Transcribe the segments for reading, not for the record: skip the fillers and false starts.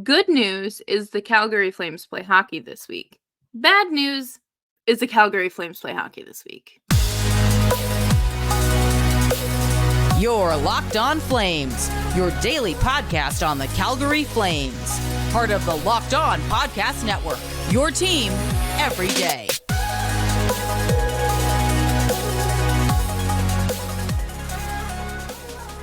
Good news is the Calgary Flames play hockey this week. Bad news is the Calgary Flames play hockey this week. You're Locked On Flames, your daily podcast on the Calgary Flames. Part of the Locked On Podcast Network, your team every day.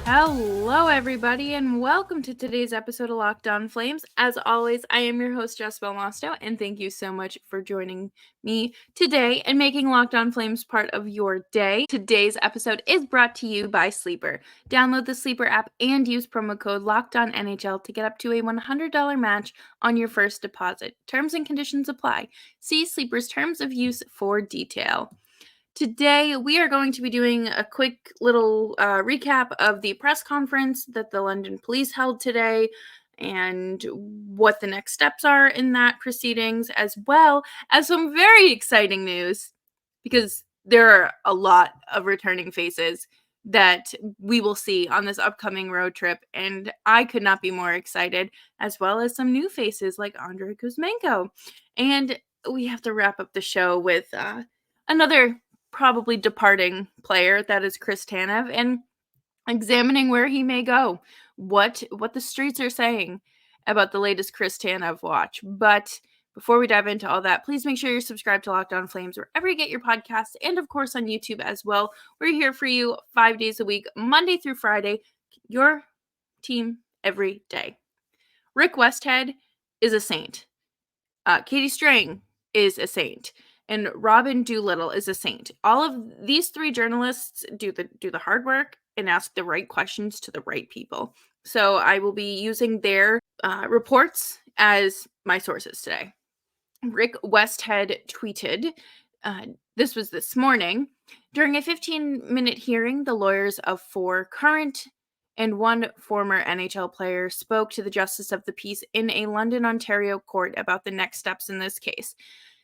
Hello, everybody, and welcome to today's episode of Locked On Flames. As always, I am your host, Jess Belmosto, and thank you so much for joining me today and making Locked On Flames part of your day. Today's episode is brought to you by Sleeper. Download the Sleeper app and use promo code LOCKEDONNHL to get up to a $100 match on your first deposit. Terms and conditions apply. See Sleeper's terms of use for detail. Today, we are going to be doing a quick little recap of the press conference that the London police held today and what the next steps are in that proceedings, as well as some very exciting news, because there are a lot of returning faces that we will see on this upcoming road trip, and I could not be more excited, as well as some new faces like Andrei Kuzmenko. And we have to wrap up the show with another probably departing player, that is Chris Tanev, and examining where he may go, what the streets are saying about the latest Chris Tanev watch. But before we dive into all that, please make sure you're subscribed to Locked On Flames wherever you get your podcasts, and of course on YouTube as well. We're here for you 5 days a week, Monday through Friday, your team every day. Rick Westhead is a saint. Katie Strang is a saint. And Robin Doolittle is a saint. All of these three journalists do the hard work and ask the right questions to the right people. So I will be using their reports as my sources today. Rick Westhead tweeted, this was this morning, during a 15-minute hearing, the lawyers of 4 current and 1 former NHL player spoke to the Justice of the Peace in a London, Ontario court about the next steps in this case.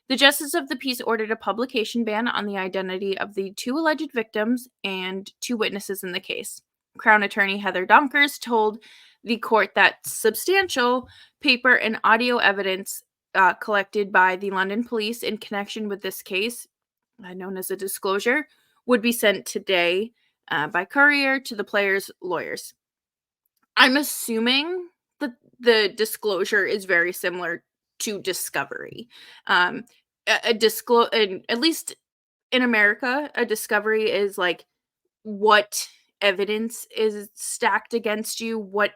The Justice of the Peace ordered a publication ban on the identity of the 2 alleged victims and 2 witnesses in the case. Crown Attorney Heather Donkers told the court that substantial paper and audio evidence collected by the London police in connection with this case, known as a disclosure, would be sent today by courier to the players' lawyers. I'm assuming that the disclosure is very similar to discovery. At least in America, a discovery is like what evidence is stacked against you, what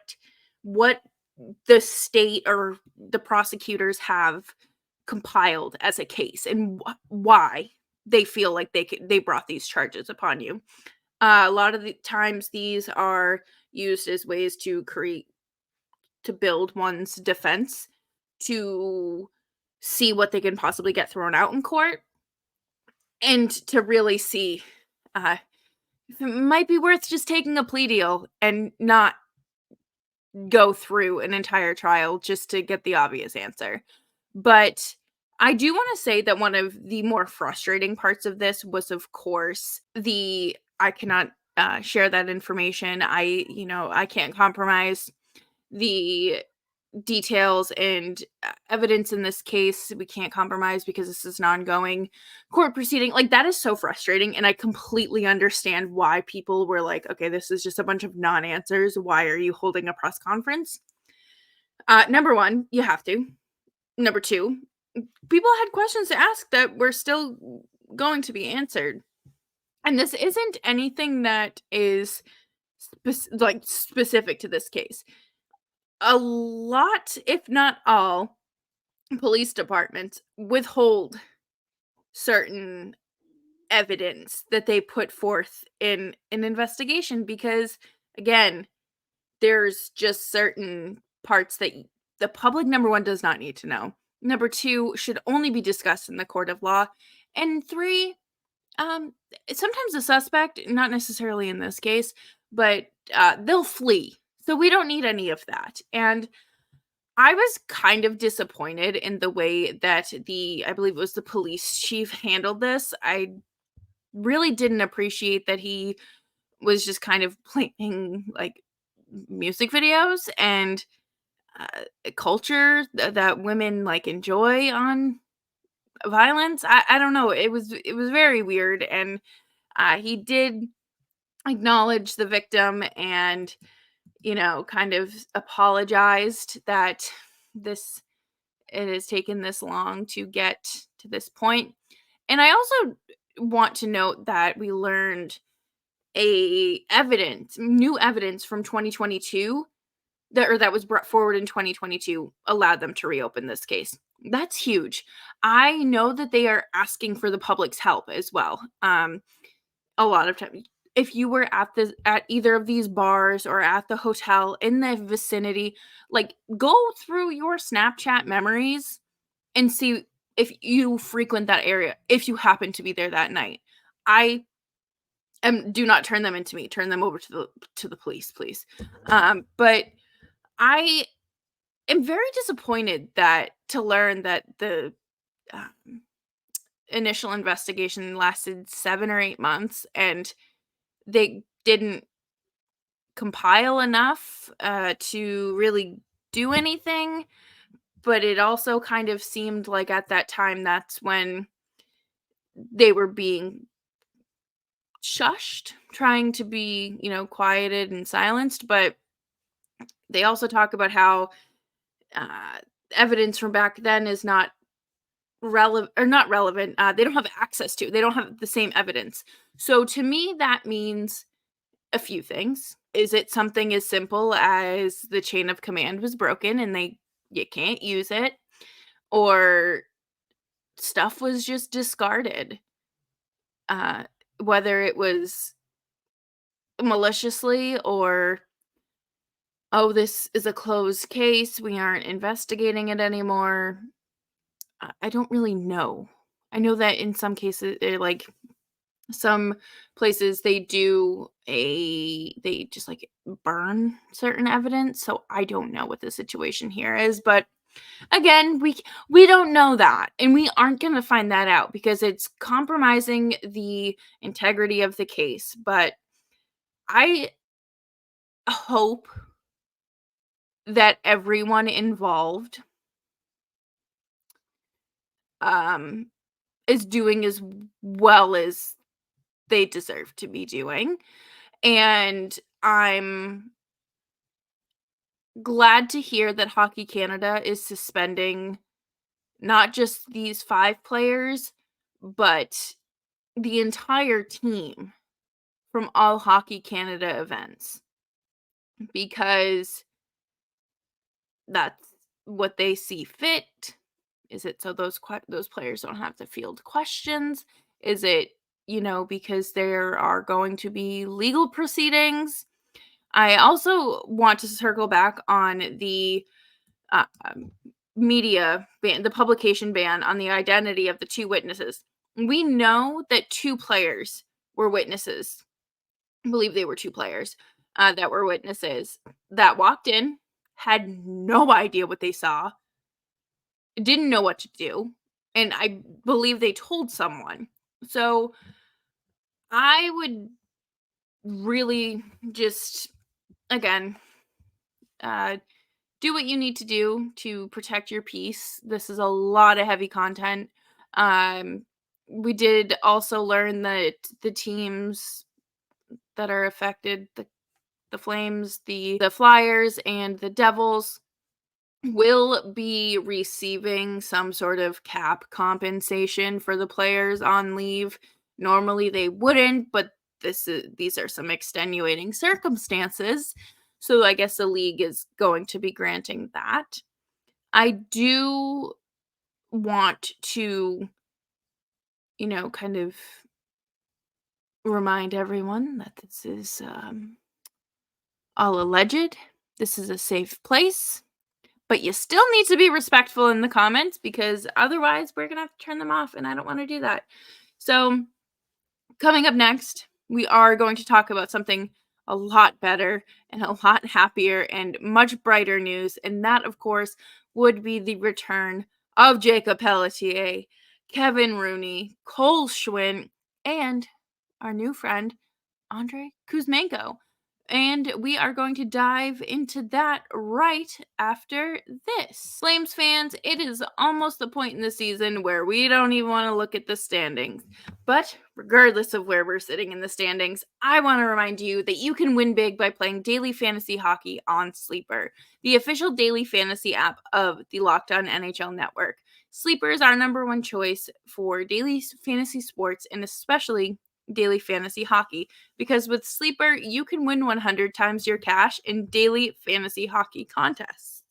the state or the prosecutors have compiled as a case, and why they feel like they brought these charges upon you. A lot of the times these are used as ways to build one's defense, to see what they can possibly get thrown out in court, and to really see if it might be worth just taking a plea deal and not go through an entire trial just to get the obvious answer. But I do want to say that one of the more frustrating parts of this was, of course, I cannot share that information. I can't compromise the details and evidence in this case. We can't compromise because this is an ongoing court proceeding. Like, that is so frustrating, and I completely understand why people were like, okay, this is just a bunch of non-answers. Why are you holding a press conference? Number 1, you have to. Number 2, people had questions to ask that were still going to be answered. And this isn't anything that is specific to this case. A lot, if not all, police departments withhold certain evidence that they put forth in an investigation because, again, there's just certain parts that the public, number 1, does not need to know. Number 2, should only be discussed in the court of law. And 3, sometimes a suspect, not necessarily in this case, but they'll flee. So we don't need any of that. And I was kind of disappointed in the way that I believe it was the police chief, handled this. I really didn't appreciate that he was just kind of playing like music videos and culture that women like enjoy on violence. I don't know. It was very weird, and he did acknowledge the victim and kind of apologized that it has taken this long to get to this point. And I also want to note that we learned new evidence from 2022 that was brought forward in 2022 allowed them to reopen this case. That's huge. I know that they are asking for the public's help as well. A lot of times, if you were at either of these bars or at the hotel in the vicinity, like, go through your Snapchat memories and see if you frequent that area, if you happen to be there that night. Do not turn them into me. Turn them over to the police, please. But I am very disappointed to learn that the um, initial investigation lasted 7 or 8 months, and they didn't compile enough to really do anything. But it also kind of seemed like at that time that's when they were being shushed, trying to be, quieted and silenced. But they also talk about how uh, evidence from back then is not relevant. They don't have access to. They don't have the same evidence. So to me, that means a few things. Is it something as simple as the chain of command was broken and you can't use it, or stuff was just discarded? Uh, Whether it was maliciously or, oh, this is a closed case, we aren't investigating it anymore. I don't really know. I know that in some cases, like some places, they just like burn certain evidence. So I don't know what the situation here is, but again, we don't know that, and we aren't going to find that out because it's compromising the integrity of the case. But I hope that everyone involved um is doing as well as they deserve to be doing. And I'm glad to hear that Hockey Canada is suspending not just these 5 players, but the entire team from all Hockey Canada events, because that's what they see fit. Is it so those players don't have to field questions? Is it, because there are going to be legal proceedings? I also want to circle back on the media ban, the publication ban on the identity of the 2 witnesses. We know that 2 players were witnesses. I believe they were 2 players that were witnesses that walked in, had no idea what they saw, didn't know what to do, and I believe they told someone. So I would really just, again, uh, do what you need to do to protect your peace. This is a lot of heavy content. Um, we did also learn that the teams that are affected, the Flames, the Flyers, and the Devils, will be receiving some sort of cap compensation for the players on leave. Normally they wouldn't, but these are some extenuating circumstances. So I guess the league is going to be granting that. I do want to, kind of remind everyone that this is all alleged. This is a safe place. But you still need to be respectful in the comments, because otherwise we're going to have to turn them off, and I don't want to do that. So, coming up next, we are going to talk about something a lot better and a lot happier and much brighter news, and that, of course, would be the return of Jakob Pelletier, Kevin Rooney, Cole Schwindt, and our new friend, Andrei Kuzmenko. and we are going to dive into that right after this. Flames fans, it is almost the point in the season where we don't even want to look at the standings. But regardless of where we're sitting in the standings, I want to remind you that you can win big by playing daily fantasy hockey on Sleeper, the official daily fantasy app of the Locked On NHL Network. Sleeper is our number one choice for daily fantasy sports and especially daily fantasy hockey, because with Sleeper, you can win 100 times your cash in daily fantasy hockey contests.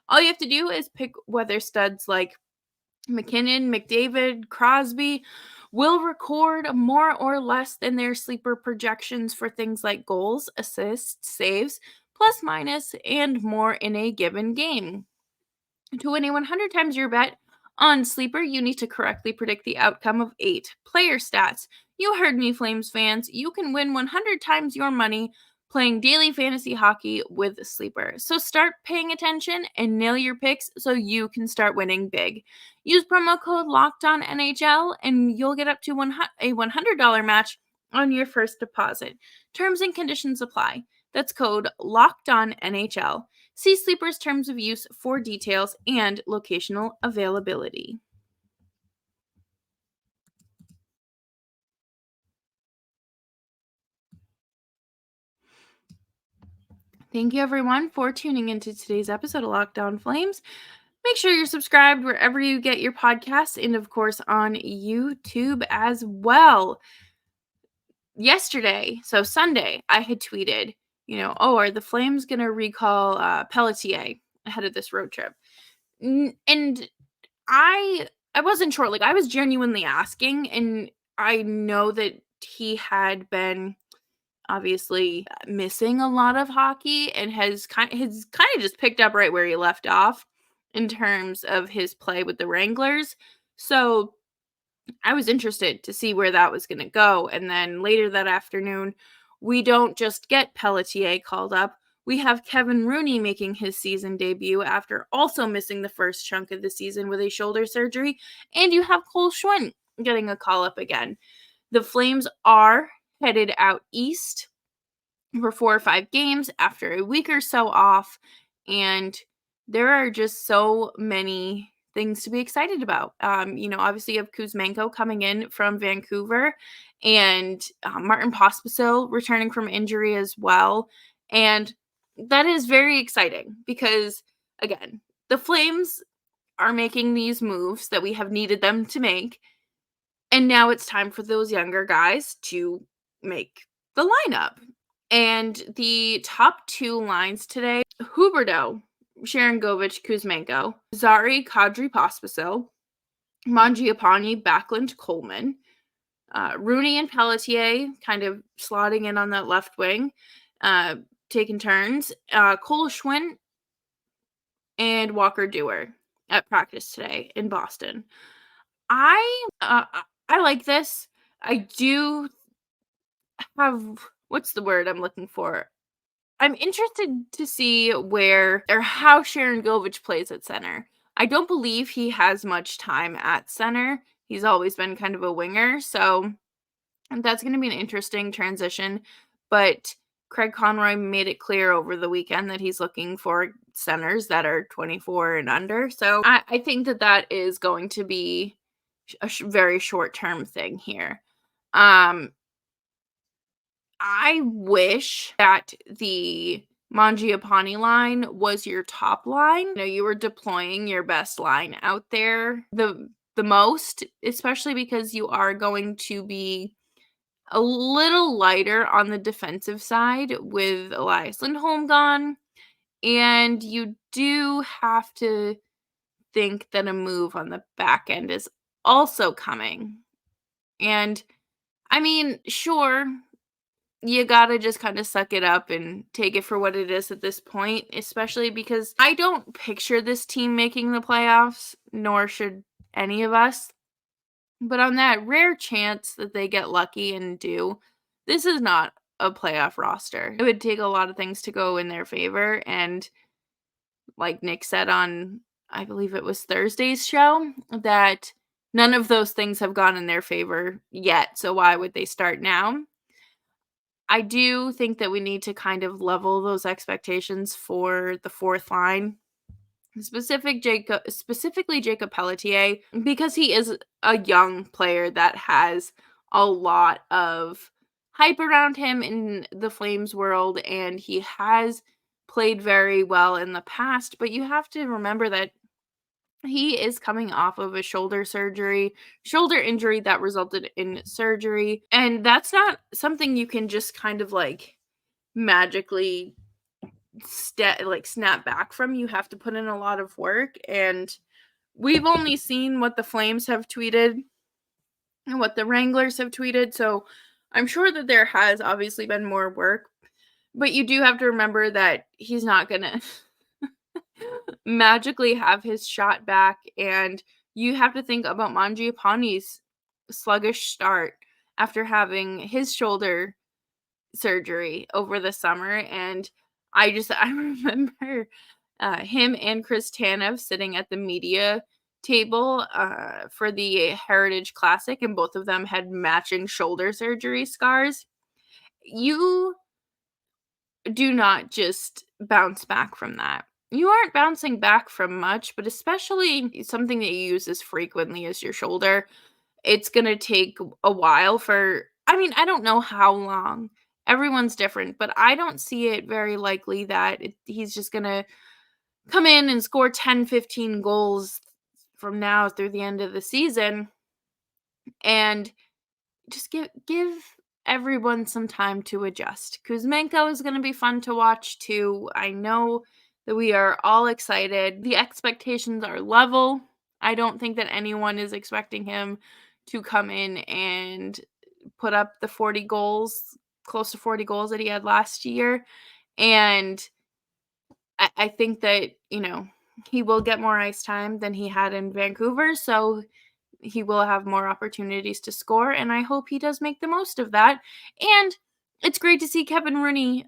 All you have to do is pick whether studs like McKinnon, McDavid, Crosby will record more or less than their Sleeper projections for things like goals, assists, saves, plus minus, and more in a given game. To win a 100 times your bet on Sleeper, you need to correctly predict the outcome of 8 player stats. You heard me, Flames fans. You can win 100 times your money playing daily fantasy hockey with Sleeper. So start paying attention and nail your picks so you can start winning big. Use promo code LOCKEDONNHL and you'll get up to a $100 match on your first deposit. Terms and conditions apply. That's code LOCKEDONNHL. See Sleeper's terms of use for details and locational availability. Thank you, everyone, for tuning into today's episode of Locked On Flames. Make sure you're subscribed wherever you get your podcasts and, of course, on YouTube as well. Yesterday, so Sunday, I had tweeted, are the Flames going to recall Pelletier ahead of this road trip? And I wasn't sure. Like, I was genuinely asking, and I know that he had been obviously missing a lot of hockey and has kind of just picked up right where he left off in terms of his play with the Wranglers. So I was interested to see where that was going to go. And then later that afternoon, we don't just get Pelletier called up. We have Kevin Rooney making his season debut after also missing the first chunk of the season with a shoulder surgery. And you have Cole Schwindt getting a call up again. The Flames are headed out east for 4 or 5 games after a week or so off. And there are just so many things to be excited about. Obviously you have Kuzmenko coming in from Vancouver and Martin Pospisil returning from injury as well. And that is very exciting because, again, the Flames are making these moves that we have needed them to make. And now it's time for those younger guys to make the lineup. And the top 2 lines today, Huberdeau, Sharangovich, Kuzmenko, Zari, Kadri, Pospisil, Mangiapane, Backlund, Coleman, Rooney and Pelletier kind of slotting in on that left wing, taking turns, Cole Schwindt and Walker Dewar at practice today in Boston. I like this. I do have, what's the word I'm looking for? I'm interested to see where or how Sharangovich plays at center. I don't believe he has much time at center. He's always been kind of a winger, so that's going to be an interesting transition. But Craig Conroy made it clear over the weekend that he's looking for centers that are 24 and under. So I think that is going to be a very short-term thing here. I wish that the Mangiapane line was your top line. You were deploying your best line out there the most, especially because you are going to be a little lighter on the defensive side with Elias Lindholm gone. And you do have to think that a move on the back end is also coming. And I mean, sure, you gotta just kind of suck it up and take it for what it is at this point, especially because I don't picture this team making the playoffs, nor should any of us. But on that rare chance that they get lucky and do, this is not a playoff roster. It would take a lot of things to go in their favor. And like Nick said on, I believe it was Thursday's show, that none of those things have gone in their favor yet. So why would they start now? I do think that we need to kind of level those expectations for the fourth line, specifically Jakob Pelletier, because he is a young player that has a lot of hype around him in the Flames world, and he has played very well in the past, but you have to remember that he is coming off of a shoulder injury that resulted in surgery, and that's not something you can just kind of like magically snap back from. You have to put in a lot of work, and we've only seen what the Flames have tweeted and what the Wranglers have tweeted, so I'm sure that there has obviously been more work, but you do have to remember that he's not gonna magically have his shot back, and you have to think about Mangiapane's sluggish start after having his shoulder surgery over the summer, and I remember him and Chris Tanev sitting at the media table for the Heritage Classic, and both of them had matching shoulder surgery scars. You do not just bounce back from that. You aren't bouncing back from much, but especially something that you use as frequently as your shoulder. It's going to take a while I don't know how long. Everyone's different, but I don't see it very likely that he's just going to come in and score 10, 15 goals from now through the end of the season, and just give everyone some time to adjust. Kuzmenko is going to be fun to watch too. I know that we are all excited. The expectations are level. I don't think that anyone is expecting him to come in and put up the 40 goals, close to 40 goals that he had last year. And I think that, he will get more ice time than he had in Vancouver. So he will have more opportunities to score, and I hope he does make the most of that. And it's great to see Kevin Rooney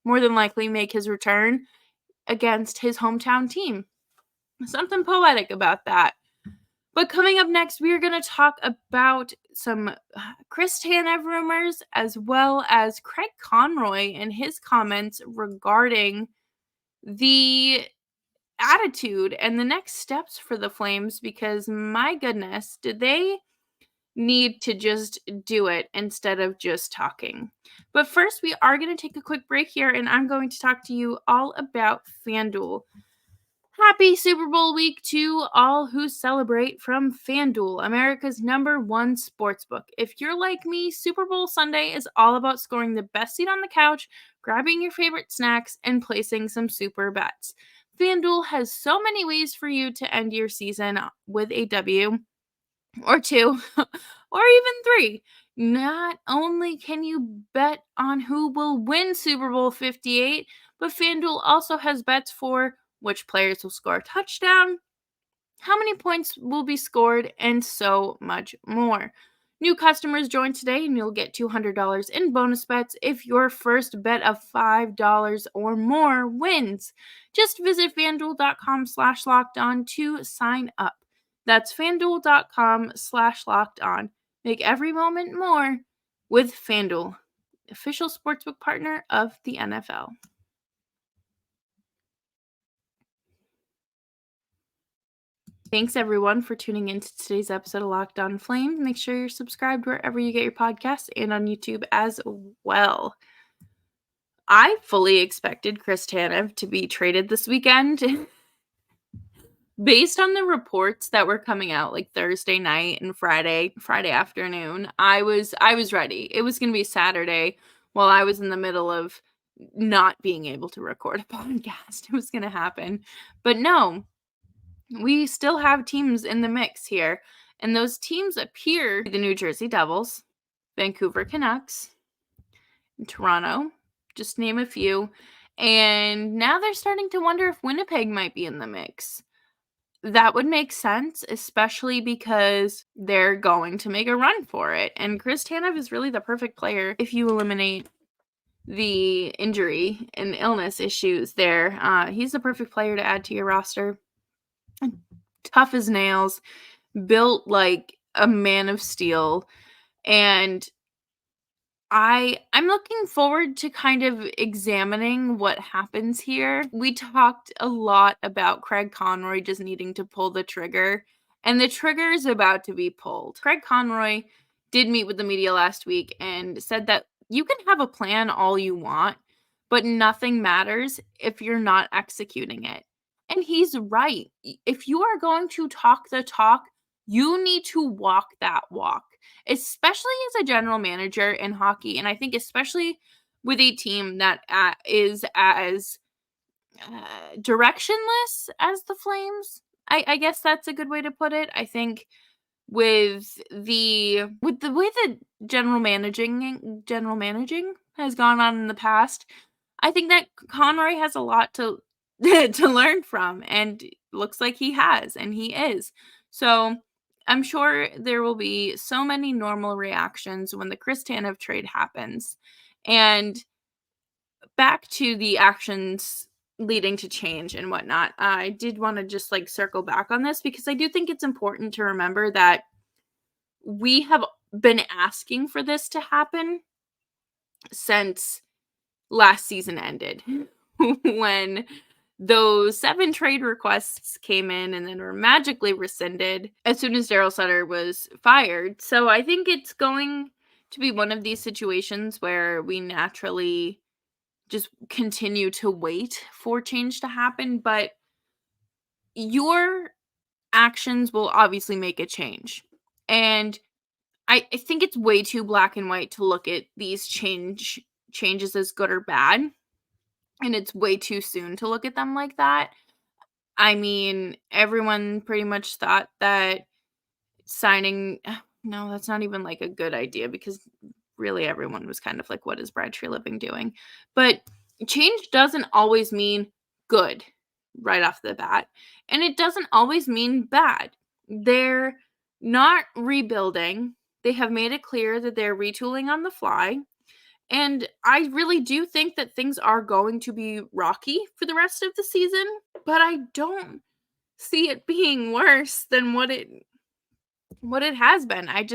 more than likely make his return against his hometown team. Something poetic about that. But coming up next, we are going to talk about some Chris Tanev rumors, as well as Craig Conroy and his comments regarding the attitude and the next steps for the Flames, because my goodness, did they need to just do it instead of just talking. But first, we are going to take a quick break here, and I'm going to talk to you all about FanDuel. Happy Super Bowl week to all who celebrate from FanDuel, America's #1 sportsbook. If you're like me, Super Bowl Sunday is all about scoring the best seat on the couch, grabbing your favorite snacks, and placing some super bets. FanDuel has so many ways for you to end your season with a W, or 2, or even 3. Not only can you bet on who will win Super Bowl 58, but FanDuel also has bets for which players will score a touchdown, how many points will be scored, and so much more. New customers join today and you'll get $200 in bonus bets if your first bet of $5 or more wins. Just visit FanDuel.com/lockedon to sign up. That's FanDuel.com/lockedon. Make every moment more with FanDuel, official sportsbook partner of the NFL. Thanks, everyone, for tuning in to today's episode of Locked On Flames. Make sure you're subscribed wherever you get your podcasts and on YouTube as well. I fully expected Chris Tanev to be traded this weekend. Based on the reports that were coming out like Thursday night and Friday afternoon, I was ready. It was going to be Saturday while I was in the middle of not being able to record a podcast. It was going to happen. But no, we still have teams in the mix here, and those teams appear the New Jersey Devils, Vancouver Canucks, Toronto, just name a few, and now they're starting to wonder if Winnipeg might be in the mix. That would make sense, especially because they're going to make a run for it, and Chris Tanev is really the perfect player if you eliminate the injury and illness issues there. He's the perfect player to add to your roster. Tough as nails, built like a man of steel, and I'm looking forward to kind of examining what happens here. We talked a lot about Craig Conroy just needing to pull the trigger, and the trigger is about to be pulled. Craig Conroy did meet with the media last week and said that you can have a plan all you want, but nothing matters if you're not executing it. And he's right. If you are going to talk the talk, you need to walk that walk, especially as a general manager in hockey. And I think especially with a team that is as directionless as the Flames. I guess that's a good way to put it. I think with the way that general managing has gone on in the past, I think that Conroy has a lot to to learn from, and looks like he has, and he is. So I'm sure there will be so many normal reactions when the Chris Tanev trade happens. And back to the actions leading to change and whatnot, I did want to just circle back on this because I do think it's important to remember that we have been asking for this to happen since last season ended when those 7 trade requests came in and then were magically rescinded as soon as Daryl Sutter was fired. So I think it's going to be one of these situations where we naturally just continue to wait for change to happen, but your actions will obviously make a change. And I think it's way too black and white to look at these changes as good or bad. And it's way too soon to look at them like that. I mean, everyone pretty much thought that signing no, that's not even a good idea because really everyone was kind of like, what is Brad Treliving doing? But change doesn't always mean good right off the bat. And it doesn't always mean bad. They're not rebuilding. They have made it clear that they're retooling on the fly. And I really do think that things are going to be rocky for the rest of the season, but I don't see it being worse than what it has been. I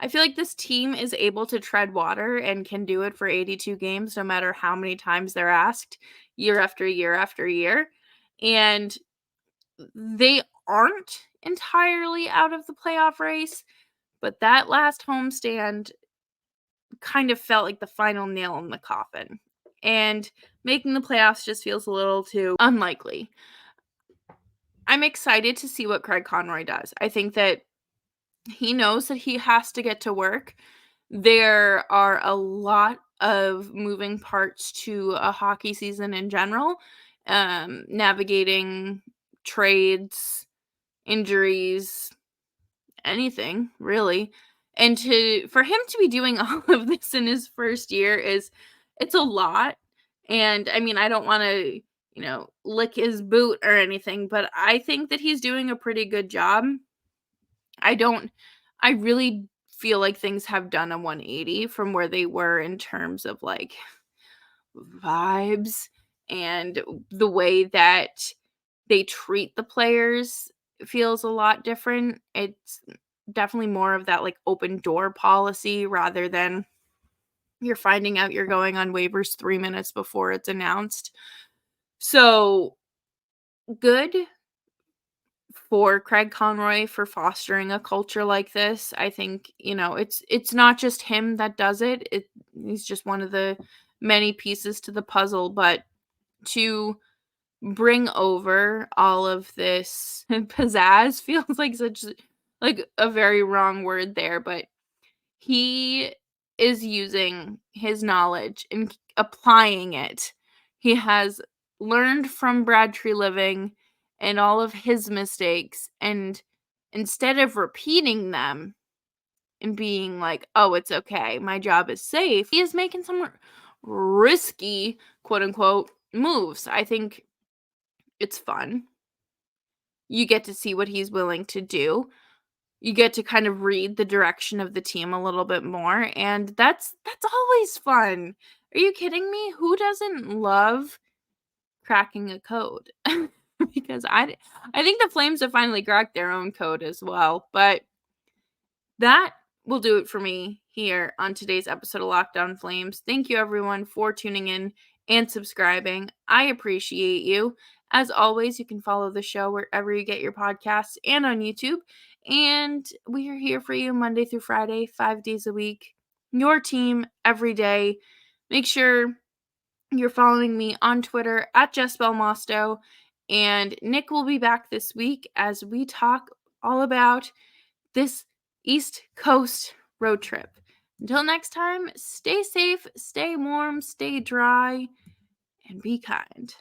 feel like this team is able to tread water and can do it for 82 games no matter how many times they're asked year after year after year. And they aren't entirely out of the playoff race, but that last homestand kind of felt like the final nail in the coffin. And making the playoffs just feels a little too unlikely. I'm excited to see what Craig Conroy does. I think that he knows that he has to get to work. There are a lot of moving parts to a hockey season in general, navigating trades, injuries, anything really. And for him to be doing all of this in his first year it's a lot. And I mean, I don't want to, lick his boot or anything, but I think that he's doing a pretty good job. I really feel like things have done a 180 from where they were in terms of vibes and the way that they treat the players feels a lot different. It's definitely more of that open door policy rather than you're finding out you're going on waivers 3 minutes before it's announced. So good for Craig Conroy for fostering a culture like this. I think, it's not just him that does it. He's just one of the many pieces to the puzzle, but to bring over all of this pizzazz feels like such a very wrong word there, but he is using his knowledge and applying it. He has learned from Brad Treliving and all of his mistakes, and instead of repeating them and being like, oh, it's okay, my job is safe, he is making some risky, quote unquote, moves. I think it's fun. You get to see what he's willing to do. You get to kind of read the direction of the team a little bit more, and that's always fun. Are you kidding me? Who doesn't love cracking a code? Because I think the Flames have finally cracked their own code as well, but that will do it for me here on today's episode of Locked On Flames. Thank you, everyone, for tuning in and subscribing. I appreciate you. As always, you can follow the show wherever you get your podcasts and on YouTube. And we are here for you Monday through Friday, 5 days a week. Your team every day. Make sure you're following me on Twitter at Jess Belmosto. And Nick will be back this week as we talk all about this East Coast road trip. Until next time, stay safe, stay warm, stay dry, and be kind.